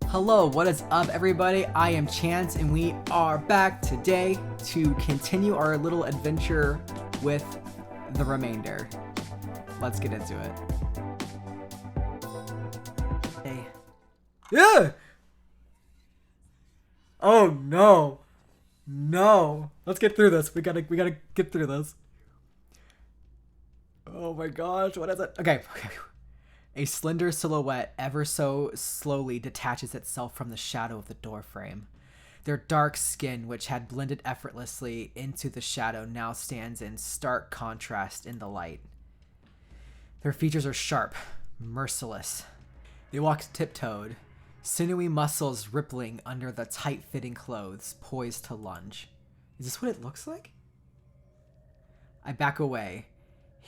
Hello, what is up everybody? I am Chance and we are back today to continue our little adventure with the remainder. Let's get into it. Hey. Yeah! Oh no. No. Let's get through this. We gotta get through this. Oh my gosh, what is it? Okay. A slender silhouette ever so slowly detaches itself from the shadow of the doorframe. Their dark skin, which had blended effortlessly into the shadow, now stands in stark contrast in the light. Their features are sharp, merciless. They walk tiptoed, sinewy muscles rippling under the tight-fitting clothes, poised to lunge. Is this what it looks like? I back away,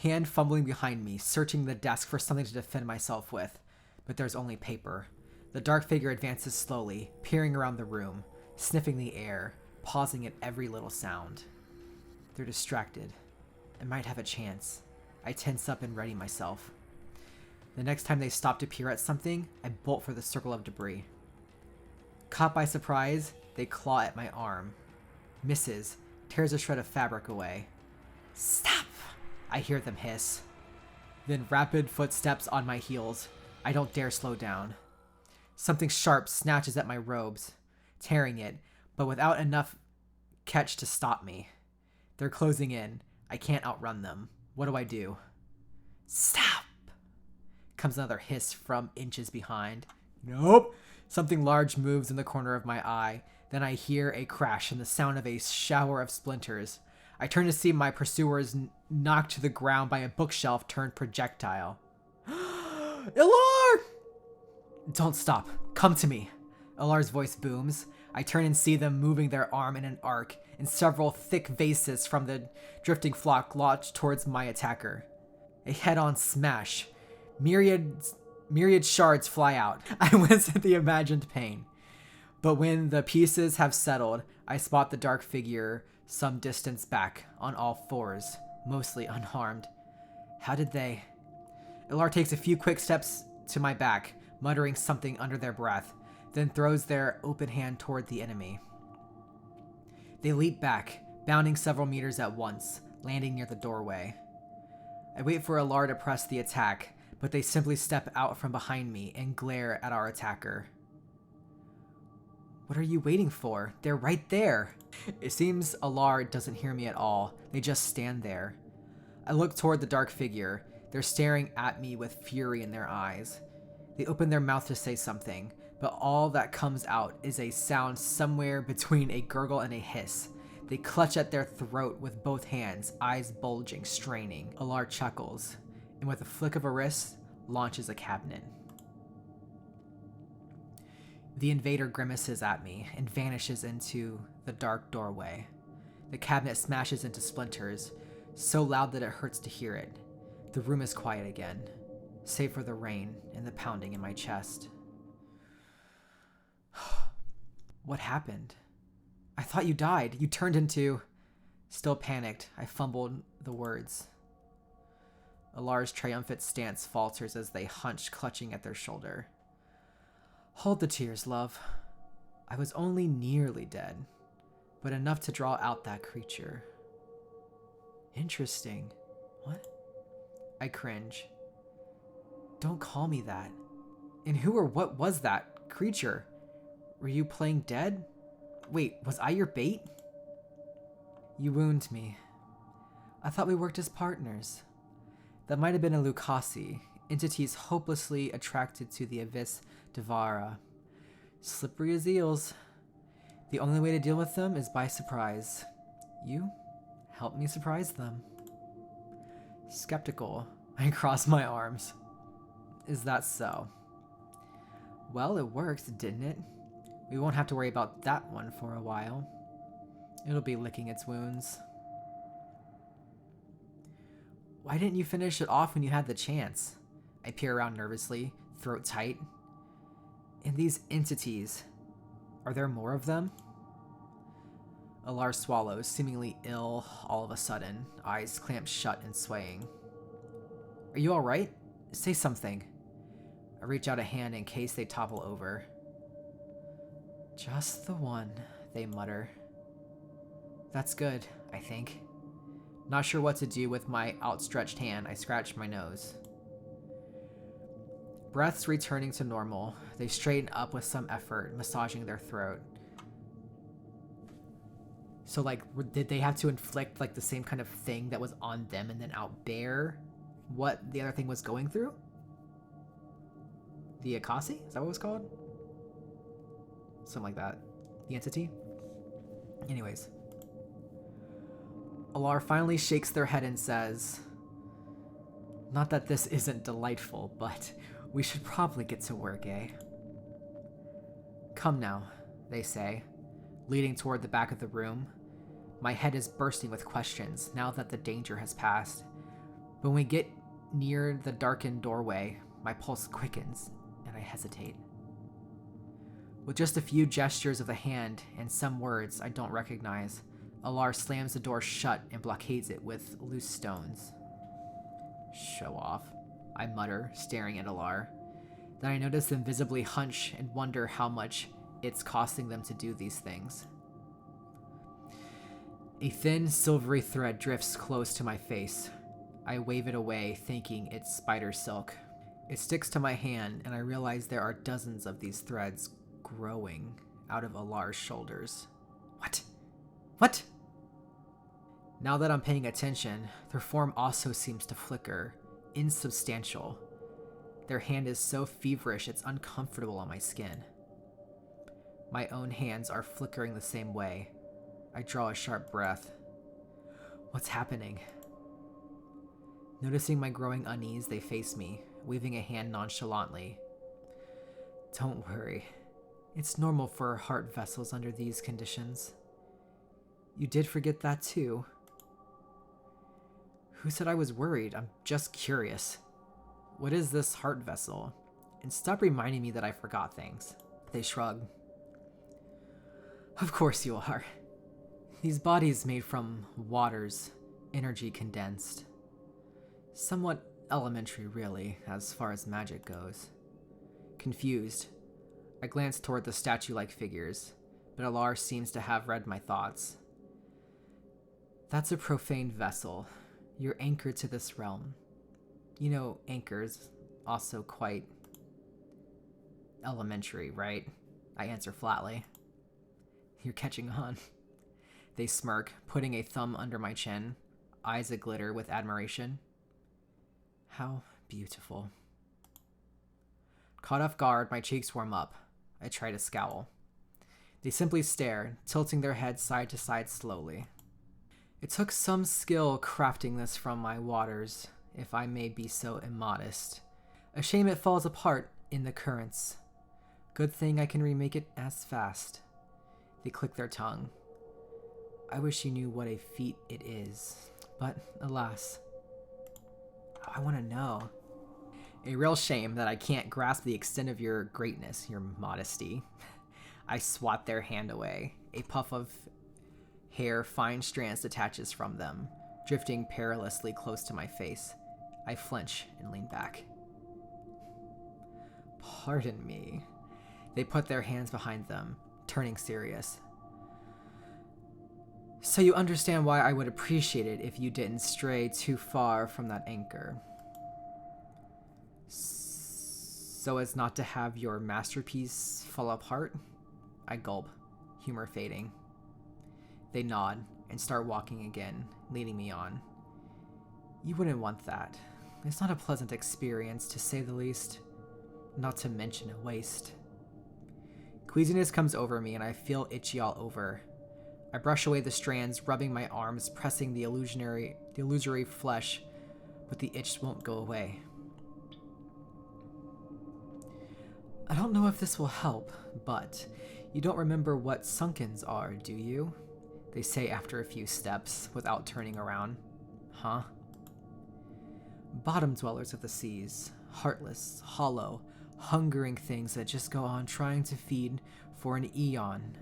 hand fumbling behind me, searching the desk for something to defend myself with, but there's only paper. The dark figure advances slowly, peering around the room, sniffing the air, pausing at every little sound. They're distracted. I might have a chance. I tense up and ready myself. The next time they stop to peer at something, I bolt for the circle of debris. Caught by surprise, they claw at my arm. Misses, tears a shred of fabric away. Stop! I hear them hiss. Then rapid footsteps on my heels. I don't dare slow down. Something sharp snatches at my robes, tearing it, but without enough catch to stop me. They're closing in. I can't outrun them. What do I do? Stop! Comes another hiss from inches behind. Nope. Something large moves in the corner of my eye. Then I hear a crash and the sound of a shower of splinters. I turn to see my pursuers knocked to the ground by a bookshelf turned projectile. Ilar! Don't stop. Come to me. Ilar's voice booms. I turn and see them moving their arm in an arc, and several thick vases from the drifting flock launch towards my attacker. A head-on smash. Myriad shards fly out. I wince at the imagined pain. But when the pieces have settled, I spot the dark figure some distance back, on all fours, mostly unharmed. How did they... Ilar takes a few quick steps to my back, muttering something under their breath, then throws their open hand toward the enemy. They leap back, bounding several meters at once, landing near the doorway. I wait for Ilar to press the attack, but they simply step out from behind me and glare at our attacker. What are you waiting for? They're right there. It seems Ilar doesn't hear me at all. They just stand there. I look toward the dark figure. They're staring at me with fury in their eyes. They open their mouth to say something, but all that comes out is a sound somewhere between a gurgle and a hiss. They clutch at their throat with both hands, eyes bulging, straining. Ilar chuckles, and with a flick of a wrist, launches a cabinet. The Invader grimaces at me and vanishes into the dark doorway. The cabinet smashes into splinters, so loud that it hurts to hear it. The room is quiet again, save for the rain and the pounding in my chest. What happened? I thought you died. You turned into... Still panicked, I fumbled the words. Ilar's triumphant stance falters as they hunch, clutching at their shoulder. Hold the tears, love. I was only nearly dead, but enough to draw out that creature. Interesting. What? I cringe. Don't call me that. And who or what was that creature? Were you playing dead? Wait, was I your bait? You wound me. I thought we worked as partners. That might have been a Lucasi, entities hopelessly attracted to the Abyss Devara. Slippery as eels. The only way to deal with them is by surprise. You help me surprise them. Skeptical, I cross my arms. Is that so? Well, it worked, didn't it? We won't have to worry about that one for a while. It'll be licking its wounds. Why didn't you finish it off when you had the chance? I peer around nervously, throat tight. And these entities, are there more of them? Ilar swallows, seemingly ill all of a sudden, eyes clamped shut and swaying. Are you alright? Say something. I reach out a hand in case they topple over. Just the one, they mutter. That's good, I think. Not sure what to do with my outstretched hand, I scratch my nose. Breaths returning to normal. They straighten up with some effort, massaging their throat. So, like, did they have to inflict, like, the same kind of thing that was on them and then outbear what the other thing was going through? The Akasi? Is that what it was called? Something like that. The entity? Anyways. Ilar finally shakes their head and says, not that this isn't delightful, but we should probably get to work, eh? Come now, they say, leading toward the back of the room. My head is bursting with questions now that the danger has passed. When we get near the darkened doorway, my pulse quickens and I hesitate. With just a few gestures of the hand and some words I don't recognize, Ilar slams the door shut and blockades it with loose stones. Show off, I mutter, staring at Ilar. Then I notice them visibly hunch and wonder how much it's costing them to do these things. A thin, silvery thread drifts close to my face. I wave it away, thinking it's spider silk. It sticks to my hand, and I realize there are dozens of these threads growing out of Ilar's shoulders. What? Now that I'm paying attention, their form also seems to flicker, insubstantial. Their hand is so feverish it's uncomfortable on my skin. My own hands are flickering the same way. I draw a sharp breath. What's happening? Noticing my growing unease, they face me, waving a hand nonchalantly. Don't worry. It's normal for heart vessels under these conditions. You did forget that too. Who said I was worried? I'm just curious. What is this heart vessel? And stop reminding me that I forgot things. They shrug. Of course you are. These bodies made from water's energy condensed. Somewhat elementary, really, as far as magic goes. Confused, I glance toward the statue-like figures, but Ilar seems to have read my thoughts. That's a profane vessel. You're anchored to this realm. You know, anchors also quite elementary, right? I answer flatly. You're catching on. They smirk, putting a thumb under my chin, eyes aglitter with admiration. How beautiful. Caught off guard, my cheeks warm up. I try to scowl. They simply stare, tilting their heads side to side slowly. It took some skill crafting this from my waters, if I may be so immodest. A shame it falls apart in the currents. Good thing I can remake it as fast. They click their tongue. I wish you knew what a feat it is, but alas. I want to know. A real shame that I can't grasp the extent of your greatness, your modesty. I swat their hand away. A puff of hair, fine strands detaches from them, drifting perilously close to my face. I flinch and lean back. Pardon me. They put their hands behind them, turning serious. So you understand why I would appreciate it if you didn't stray too far from that anchor. So as not to have your masterpiece fall apart? I gulp, humor fading. They nod and start walking again, leading me on. You wouldn't want that. It's not a pleasant experience, to say the least. Not to mention a waste. Queasiness comes over me and I feel itchy all over. I brush away the strands, rubbing my arms, pressing the illusory flesh, but the itch won't go away. I don't know if this will help, but you don't remember what sunkens are, do you? They say after a few steps, without turning around. Huh? Bottom dwellers of the seas, heartless, hollow, hungering things that just go on trying to feed for an eon,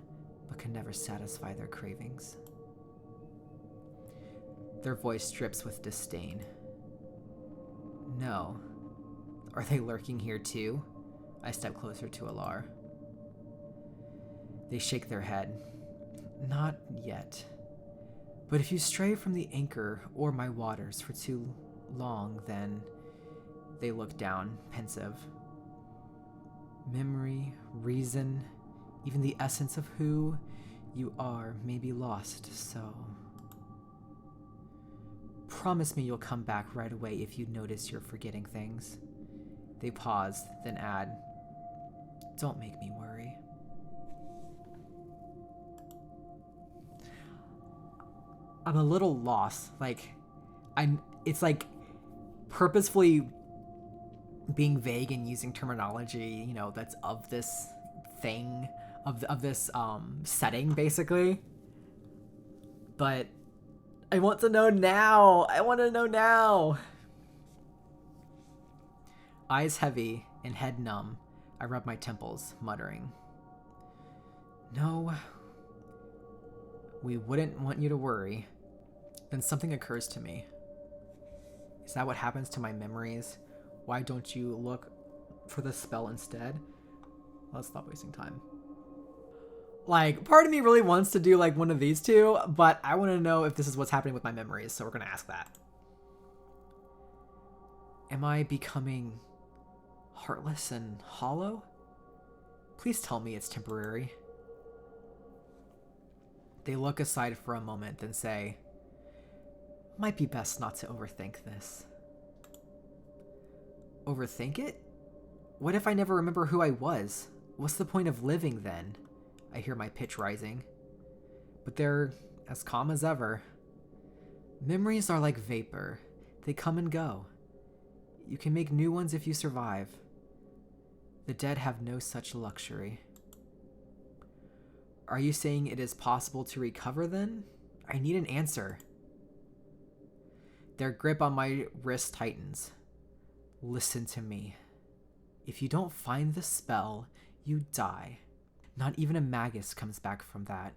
but can never satisfy their cravings. Their voice drips with disdain. No. Are they lurking here too? I step closer to Ilar. They shake their head. Not yet. But if you stray from the anchor or my waters for too long, then... They look down, pensive. Memory, reason, even the essence of who you are may be lost, so... Promise me you'll come back right away if you notice you're forgetting things. They pause, then add, don't make me worry. I'm a little lost. It's like purposefully being vague and using terminology, you know, that's of this thing, of this setting, basically. But I want to know now. I want to know now. Eyes heavy and head numb, I rub my temples, muttering. No, we wouldn't want you to worry. Then something occurs to me. Is that what happens to my memories? Why don't you look for the spell instead? Let's stop wasting time. Like, part of me really wants to do like one of these two, but I want to know if this is what's happening with my memories, so we're going to ask that. Am I becoming heartless and hollow? Please tell me it's temporary. They look aside for a moment, then say, might be best not to overthink this. Overthink it? What if I never remember who I was? What's the point of living then? I hear my pitch rising. But they're as calm as ever. Memories are like vapor. They come and go. You can make new ones if you survive. The dead have no such luxury. Are you saying it is possible to recover then? I need an answer. Their grip on my wrist tightens. Listen to me. If you don't find the spell, you die. Not even a magus comes back from that.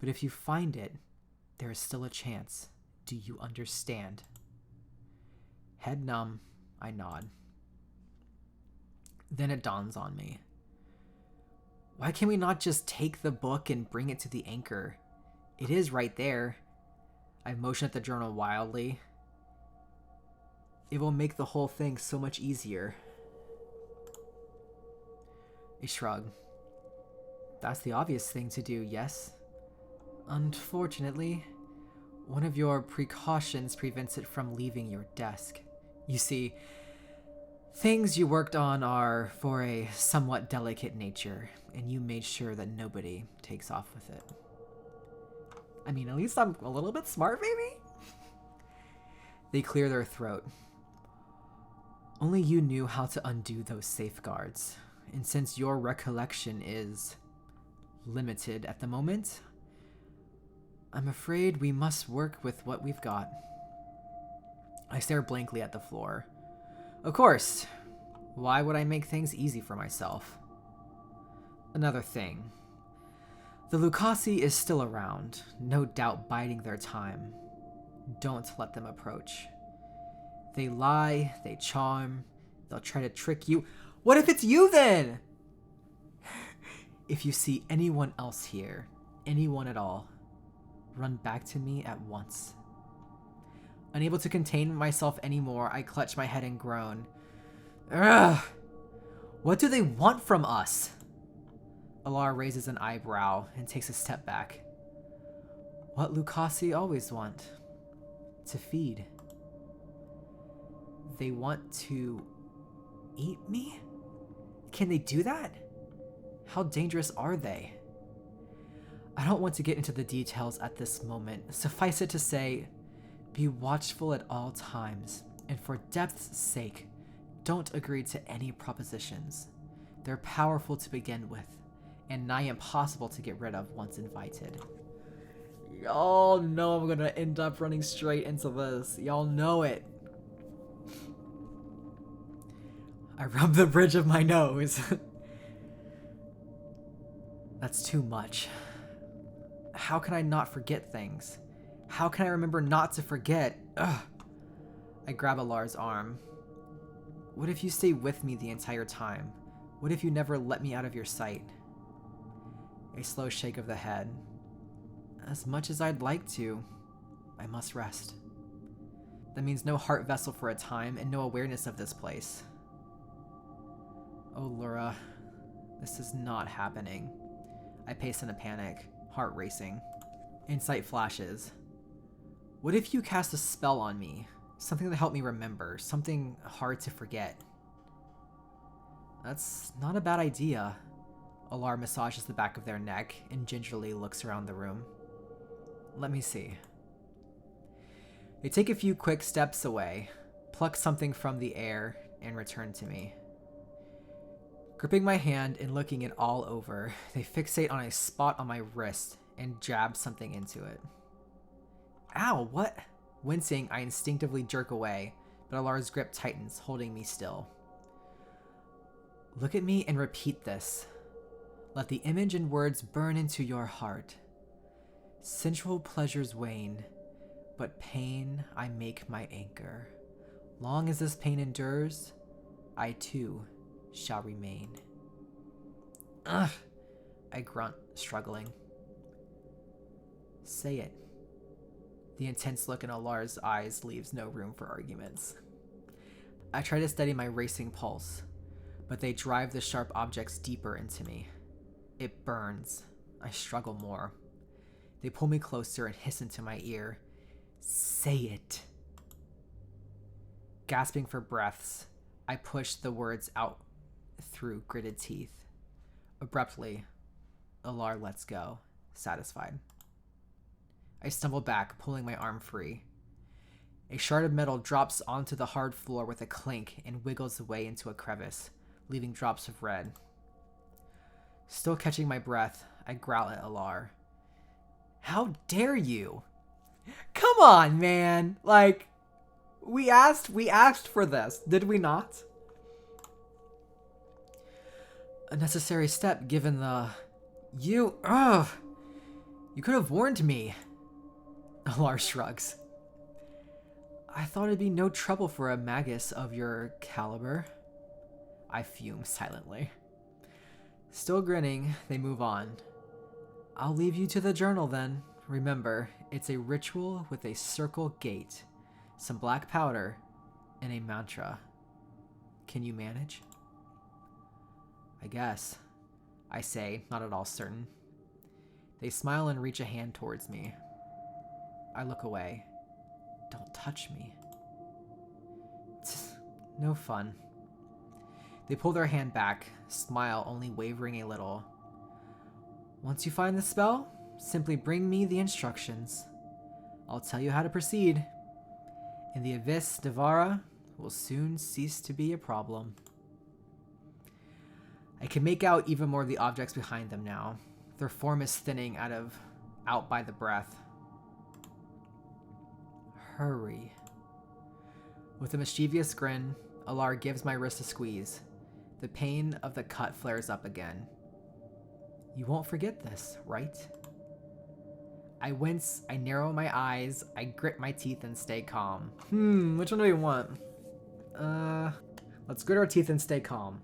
But if you find it, there is still a chance. Do you understand? Head numb, I nod. Then it dawns on me. Why can we not just take the book and bring it to the anchor? It is right there. I motion at the journal wildly. It will make the whole thing so much easier. A shrug. That's the obvious thing to do, yes? Unfortunately, one of your precautions prevents it from leaving your desk. You see, things you worked on are for a somewhat delicate nature, and you made sure that nobody takes off with it. I mean, at least I'm a little bit smart, maybe? They clear their throat. Only you knew how to undo those safeguards, and since your recollection is limited at the moment, I'm afraid we must work with what we've got. I stare blankly at the floor. Of course. Why would I make things easy for myself? Another thing. The Lucasi is still around, no doubt biding their time. Don't let them approach. They lie, they charm, they'll try to trick you. What if it's you then? If you see anyone else here, anyone at all, run back to me at once. Unable to contain myself anymore, I clutch my head and groan. Ugh! What do they want from us? Ilar raises an eyebrow and takes a step back. What Lucasi always want. To feed. They want to eat me? Can they do that? How dangerous are they? I don't want to get into the details at this moment. Suffice it to say, be watchful at all times, and for depth's sake, don't agree to any propositions. They're powerful to begin with, and nigh impossible to get rid of once invited. Y'all know I'm gonna end up running straight into this. Y'all know it. I rub the bridge of my nose. That's too much. How can I not forget things? How can I remember not to forget? Ugh. I grab Ilar's arm. What if you stay with me the entire time? What if you never let me out of your sight? A slow shake of the head. As much as I'd like to, I must rest. That means no heart vessel for a time and no awareness of this place. Oh, Laura, this is not happening. I pace in a panic, heart racing. Insight flashes. What if you cast a spell on me? Something to help me remember, something hard to forget. That's not a bad idea. Ilar massages the back of their neck and gingerly looks around the room. Let me see. They take a few quick steps away, pluck something from the air, and return to me. Gripping my hand and looking it all over, they fixate on a spot on my wrist and jab something into it. Ow, what? Wincing, I instinctively jerk away, but Ilar's grip tightens, holding me still. Look at me and repeat this. Let the image and words burn into your heart. Sensual pleasures wane, but pain I make my anchor. Long as this pain endures, I too shall remain. Ugh, I grunt, struggling. Say it. The intense look in Ilar's eyes leaves no room for arguments. I try to steady my racing pulse, but they drive the sharp objects deeper into me. It burns. I struggle more. They pull me closer and hiss into my ear. Say it. Gasping for breaths, I push the words out through gritted teeth. Abruptly, Ilar lets go, satisfied. I stumble back, pulling my arm free. A shard of metal drops onto the hard floor with a clink and wiggles away into a crevice, leaving drops of red. Still catching my breath, I growl at Ilar. How dare you? Come on, man! Like, we asked for this, did we not? A necessary step given the... You could have warned me. Ilar shrugs. I thought it'd be no trouble for a magus of your caliber. I fume silently. Still grinning, they move on. I'll leave you to the journal then. Remember, it's a ritual with a circle gate, some black powder, and a mantra. Can you manage? I guess, I say, not at all certain. They smile and reach a hand towards me. I look away. Don't touch me. It's no fun. They pull their hand back, smile only wavering a little. Once you find the spell, simply bring me the instructions. I'll tell you how to proceed. And the Abyss Devara will soon cease to be a problem. I can make out even more of the objects behind them now. Their form is thinning out by the breath. Hurry. With a mischievous grin, Ilar gives my wrist a squeeze. The pain of the cut flares up again. You won't forget this, right? I wince, I narrow my eyes, I grit my teeth and stay calm. Which one do we want? Let's grit our teeth and stay calm.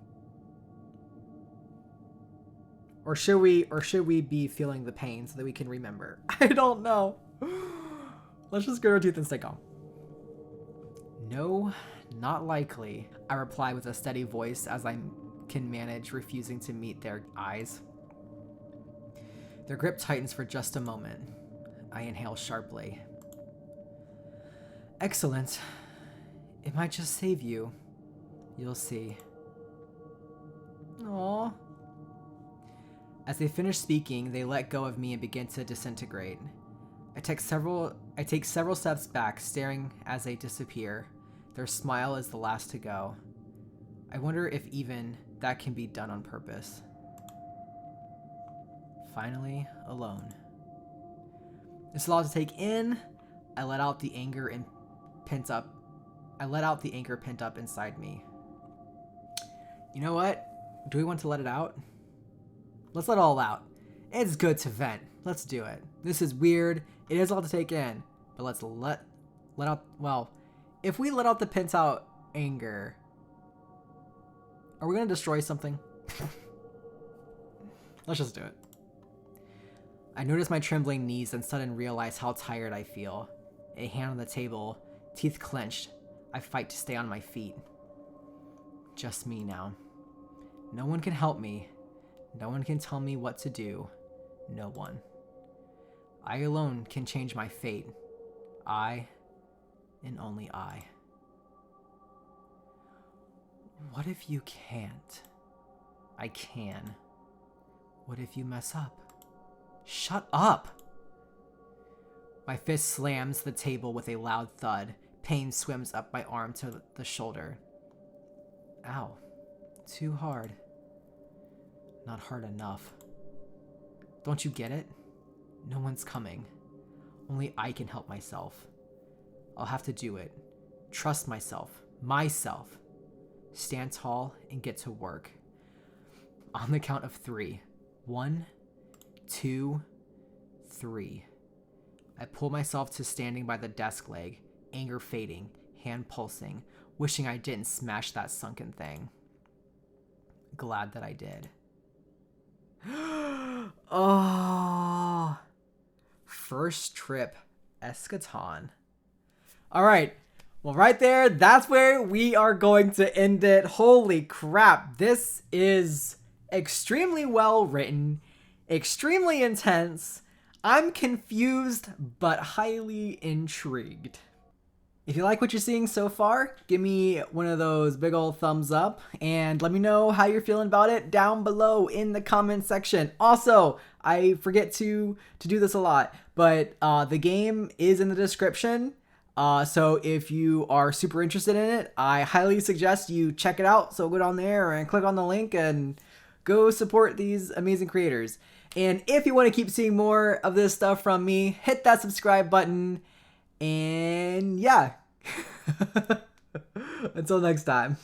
Or should we be feeling the pain so that we can remember? I don't know. Let's just grit our teeth and stay calm. No, not likely, I reply with a steady voice as I can manage refusing to meet their eyes. Their grip tightens for just a moment. I inhale sharply. Excellent. It might just save you. You'll see. Aww. As they finish speaking, they let go of me and begin to disintegrate. I take several steps back, staring as they disappear. Their smile is the last to go. I wonder if even that can be done on purpose. Finally, alone. It's a lot to take in. I let out the anger pent up inside me. You know what? Do we want to let it out? Let's let it all out. It's good to vent. Let's do it. This is weird. It is a lot to take in. But let's let out, well, if we let out the pent out anger, are we going to destroy something? Let's just do it. I notice my trembling knees and suddenly realize how tired I feel. A hand on the table, teeth clenched. I fight to stay on my feet. Just me now. No one can help me. No one can tell me what to do. No one. I alone can change my fate. I, and only I. What if you can't? I can. What if you mess up? Shut up! My fist slams the table with a loud thud. Pain swims up my arm to the shoulder. Ow. Too hard. Not hard enough. Don't you get it? No one's coming. Only I can help myself. I'll have to do it. Trust myself. Myself. Stand tall and get to work. On the count of 3. 1, 2, 3. I pull myself to standing by the desk leg, anger fading, hand pulsing, wishing I didn't smash that sunken thing. Glad that I did. Oh, first trip, eschaton. All right. Well, right there, that's where we are going to end it. Holy crap. This is extremely well written, extremely intense. I'm confused, but highly intrigued. If you like what you're seeing so far, give me one of those big old thumbs up and let me know how you're feeling about it down below in the comment section. Also, I forget to do this a lot, but the game is in the description. So if you are super interested in it, I highly suggest you check it out. So go down there and click on the link and go support these amazing creators. And if you want to keep seeing more of this stuff from me, hit that subscribe button. And yeah, until next time.